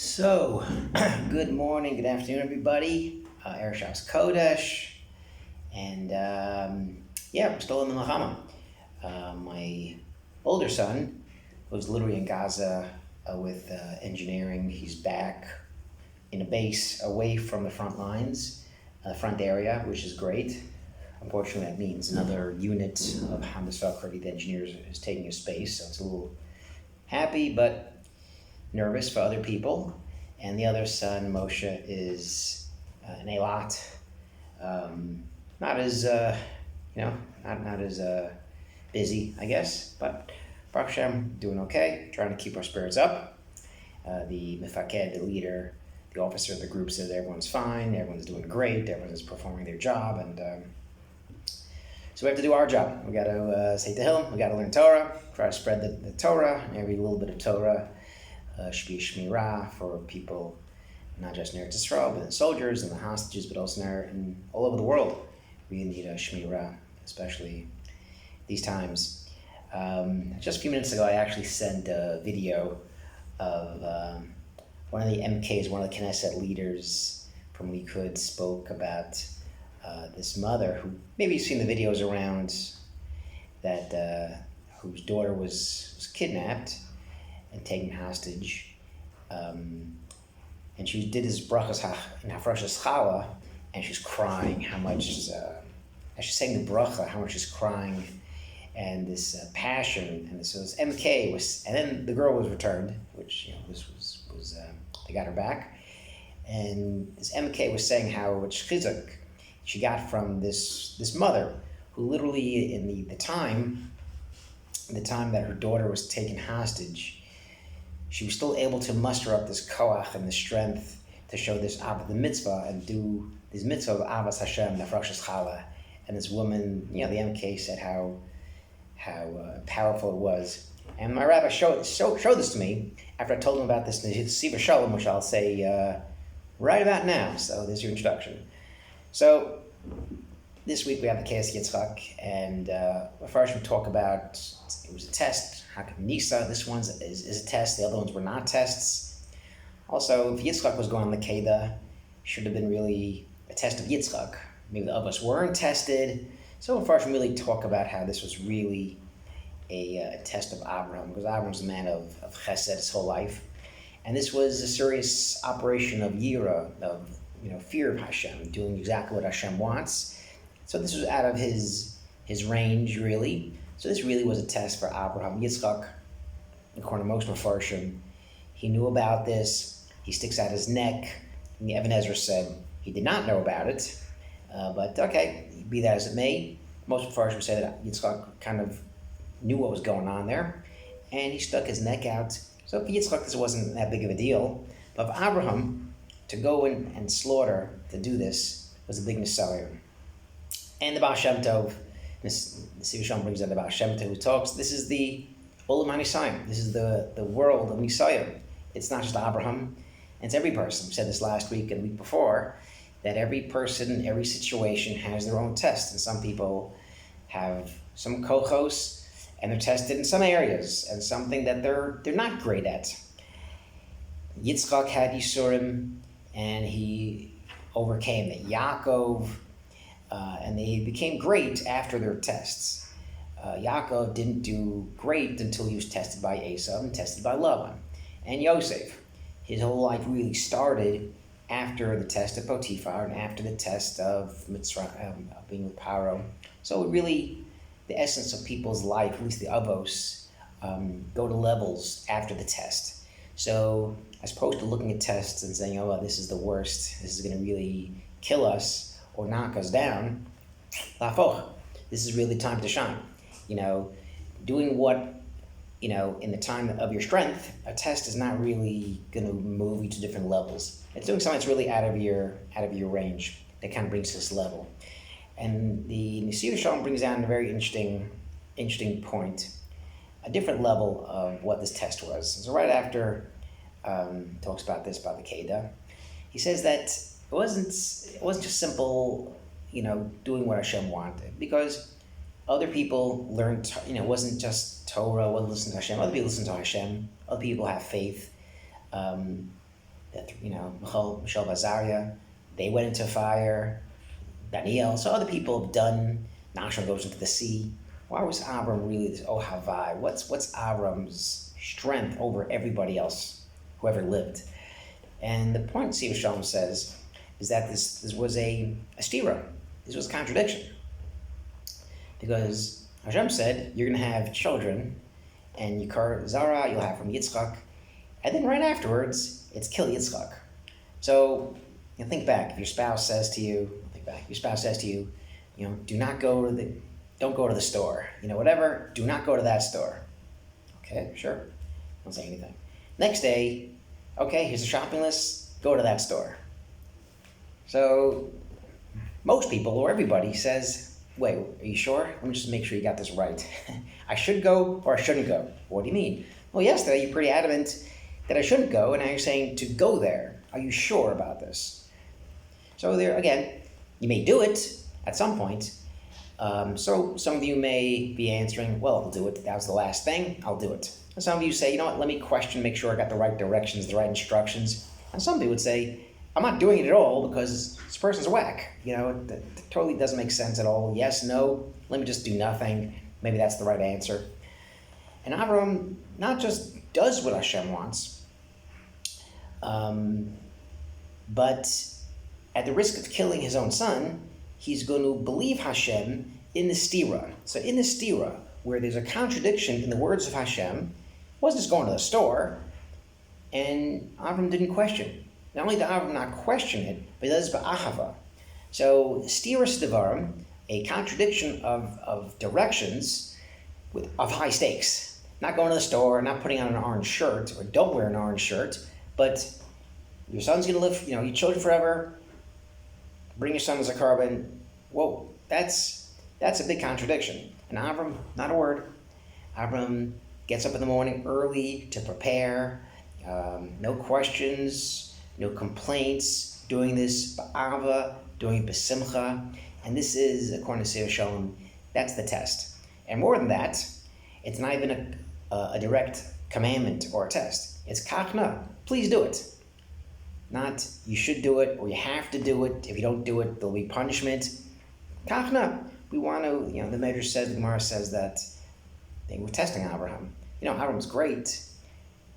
So, good morning, good afternoon, everybody. Erev Shabbos Kodesh, and we're still in the Milchama. My older son was literally in Gaza with engineering. He's back in a base away from the front lines, front area, which is great. Unfortunately, that means another unit of Hamas Velcro, the engineers, is taking his space, so it's a little happy, but nervous for other people. And the other son, Moshe, is in Eilat. Not as not as busy, I guess, but Baruch Hashem, doing okay, trying to keep our spirits up. The mefaked, the leader, the officer of the group says everyone's fine, everyone's doing great, everyone's performing their job, and so we have to do our job. We got to say Tehillim, we got to learn Torah, try to spread the Torah, every little bit of Torah. Should be shmirah for people, not just in Eretz Yisrael, but the soldiers and the hostages, but also in all over the world. We need a shmirah, especially these times. Just a few minutes ago, I actually sent a video of one of the MKs, one of the Knesset leaders from Likud, spoke about this mother who, maybe you've seen the videos around, that whose daughter was kidnapped and taken hostage, and she did his brachas in parshas Chala, and she's crying how much, as she's saying the bracha, how much she's crying, and this passion, and this MK was, and then the girl was returned, which was they got her back, and this MK was saying how much chizuk she got from this mother, who literally in the time that her daughter was taken hostage, she was still able to muster up this koach and the strength to show this the mitzvah and do this mitzvah of Avas Hashem, Nafrashas Chala. And this woman, the MK said how powerful it was. And my rabbi showed this to me after I told him about this Siva Shalom, which I'll say right about now. So there's your introduction. So this week we have the Keas Yitzchak, and first we talk about, it was a test. Hakim Nisa, this one is a test. The other ones were not tests. Also, if Yitzchak was going on the Kedah, should have been really a test of Yitzchak. Maybe the others weren't tested. So first we really talk about how this was really a test of Abraham, because Abraham's a man of chesed his whole life. And this was a serious operation of yira, of fear of Hashem, doing exactly what Hashem wants. So this was out of his range, really. So this really was a test for Abraham. Yitzchak, according to most Mefarshim, he knew about this. He sticks out his neck. And the Even Ezra said he did not know about it. But okay, be that as it may, most Mefarshim say that Yitzchak kind of knew what was going on there, and he stuck his neck out. So for Yitzchak, this wasn't that big of a deal. But for Abraham, to go in and slaughter, to do this, was a big Messiah. And the Baal Shem Tov, the Siva Shalom brings out the Baal Shem Tov, who talks, this is the Olam HaNisayim. This is the world of Messiah. It's not just Abraham, it's every person. We said this last week and the week before, that every person, every situation has their own test. And some people have some kochos, and they're tested in some areas, and something that they're not great at. Yitzchak had Yisurim, and he overcame it. Yaakov, and they became great after their tests. Yaakov didn't do great until he was tested by Esau and tested by Lavan. And Yosef, his whole life really started after the test of Potiphar and after the test of Mitzrayim, being with Paro. So really, the essence of people's life, at least the avos, go to levels after the test. So as opposed to looking at tests and saying, oh, this is the worst, this is going to really kill us or knock us down, this is really time to shine. Doing what, in the time of your strength, a test is not really going to move you to different levels. It's doing something that's really out of your range that kind of brings to this level. And the Siva Shalom brings down a very interesting point, a different level of what this test was. So right after talks about the Kedah, he says that it wasn't just simple, doing what Hashem wanted, because other people learned, it wasn't just Torah, wasn't listen to Hashem. Other people listen to Hashem. Other people have faith. that, Michal Bazaria, they went into fire. Daniel, so other people have done. Nashon goes into the sea. Why was Abram really this Ohavai? What's Abram's strength over everybody else who ever lived? And the point Siva Shalom says is that this was a stira. This was a contradiction. Because Hashem said, you're going to have children, and Yikar Zara, you'll have from Yitzchak, and then right afterwards, it's kill Yitzchak. So, think back. If your spouse says to you, don't go to the store. Whatever, do not go to that store. Okay, sure. Don't say anything. Next day, okay, here's the shopping list, go to that store. So, most people, or everybody, says, wait, are you sure? Let me just make sure you got this right. I should go or I shouldn't go. What do you mean? Well, yesterday you're pretty adamant that I shouldn't go, and now you're saying to go there. Are you sure about this? So there, again, you may do it at some point. So some of you may be answering, well, I'll do it. That was the last thing. I'll do it. And some of you say, you know what, let me question, make sure I got the right directions, the right instructions. And some people would say, I'm not doing it at all because this person's whack. It totally doesn't make sense at all. Yes, no, let me just do nothing. Maybe that's the right answer. And Avram not just does what Hashem wants, but at the risk of killing his own son, he's going to believe Hashem in the stira. So in the stira, where there's a contradiction in the words of Hashem, wasn't just going to the store, and Avram didn't question. Not only did Avram not question it, but he does ba'ahava. So stiras devarim, a contradiction of directions of high stakes. Not going to the store, not putting on an orange shirt, or don't wear an orange shirt, but your son's going to live, your children forever. Bring your son as a carbon. Whoa, that's a big contradiction. And Avram, not a word. Avram gets up in the morning early to prepare. No questions, no complaints. Doing this ba'ava, doing it b'simcha. And this is, according to Seir Shalom, that's the test. And more than that, it's not even a direct commandment or a test. It's kachna, please do it. Not you should do it or you have to do it. If you don't do it, there'll be punishment. Kachna, we want to, the Medrash says, the Gemara says that they were testing Abraham. Abraham's great,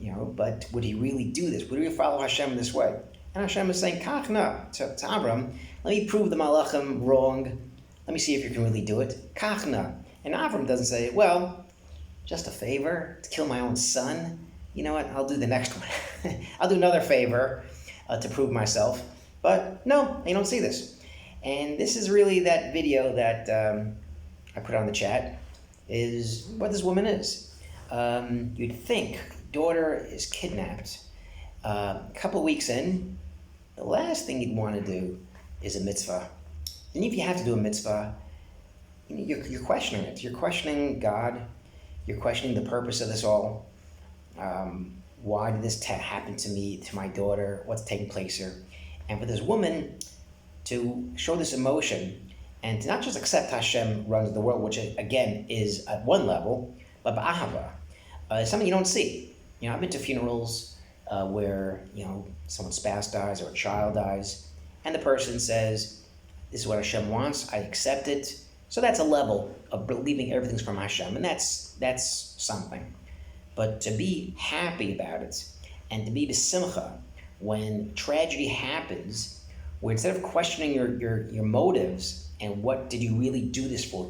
but would he really do this? Would he really follow Hashem in this way? And Hashem is saying, Kachna, to Abraham, let me prove the Malachim wrong. Let me see if you can really do it. Kachna. And Abraham doesn't say, well, just a favor to kill my own son. You know what? I'll do the next one. I'll do another favor to prove myself. But no, you don't see this. And this is really that video that I put on the chat, is what this woman is. You'd think daughter is kidnapped. A couple of weeks in, the last thing you'd want to do is a mitzvah. And if you have to do a mitzvah, you're questioning it. You're questioning God. You're questioning the purpose of this all. Why did this happen to me, to my daughter? What's taking place here? And for this woman to show this emotion and to not just accept Hashem runs the world, which again is at one level, but ba'ahava, is something you don't see. I've been to funerals where, someone's spouse dies or a child dies, and the person says, this is what Hashem wants, I accept it. So that's a level of believing everything's from Hashem, and that's something. But to be happy about it, and to be b'simcha when tragedy happens, where instead of questioning your motives and what did you really do this for?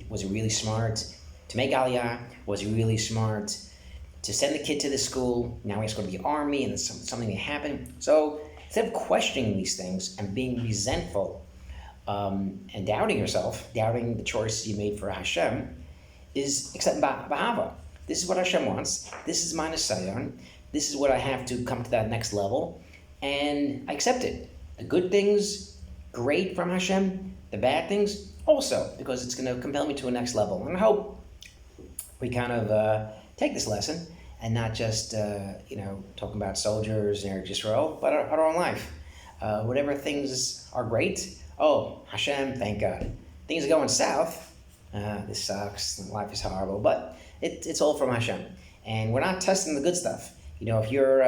Was it really smart to make Aliyah? Was it really smart to send the kid to the school? Now he has to go to the army and something may happen. So instead of questioning these things and being resentful and doubting yourself, doubting the choices you made for Hashem, is accepting ba'ava. This is what Hashem wants. This is my nisayon. This is what I have to come to that next level. And I accept it. The good things, great from Hashem. The bad things, also, because it's going to compel me to a next level. And I hope we kind of take this lesson and not just, talking about soldiers and Israel, but our own life. Whatever things are great, Hashem, thank God. Things are going south. This sucks. Life is horrible. But it's all from Hashem. And we're not testing the good stuff. If you're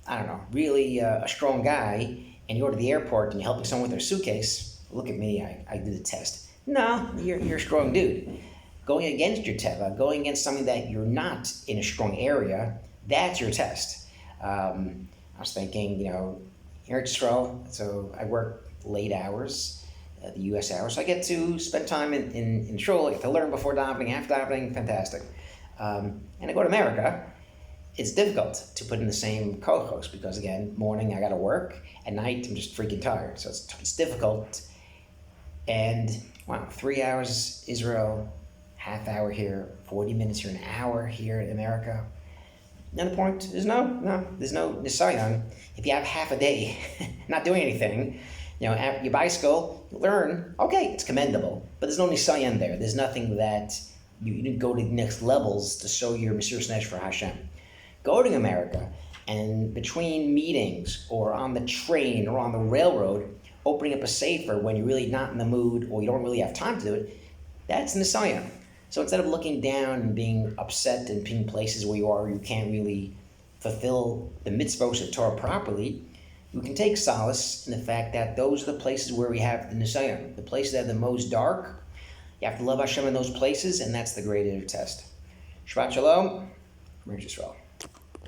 I don't know, really a strong guy, and you go to the airport and you're helping someone with their suitcase, look at me, I did a test. No, you're a strong dude. Going against your teva, going against something that you're not in a strong area, that's your test. I was thinking, here at Stroll, so I work late hours, the U.S. hours, so I get to spend time in Stroll, I get to learn before davening, after davening, fantastic. And I go to America, it's difficult to put in the same kochos because, again, morning I got to work, at night I'm just freaking tired, so it's difficult. And wow, 3 hours Israel, half hour here, 40 minutes here, an hour here in America. And the point is there's no nisayon. If you have half a day not doing anything, your bicycle, learn, okay, it's commendable, but there's no nisayon there. There's nothing that you didn't go to the next levels to show your Mesiras Nefesh for Hashem. Go to America, and between meetings or on the train or on the railroad, opening up a sefer when you're really not in the mood or you don't really have time to do it, that's nisayon. So instead of looking down and being upset and being places where you can't really fulfill the mitzvot of Torah properly, you can take solace in the fact that those are the places where we have the nisayon, the places that are the most dark. You have to love Hashem in those places, and that's the greater test. Shabbat Shalom from Eretz Yisrael.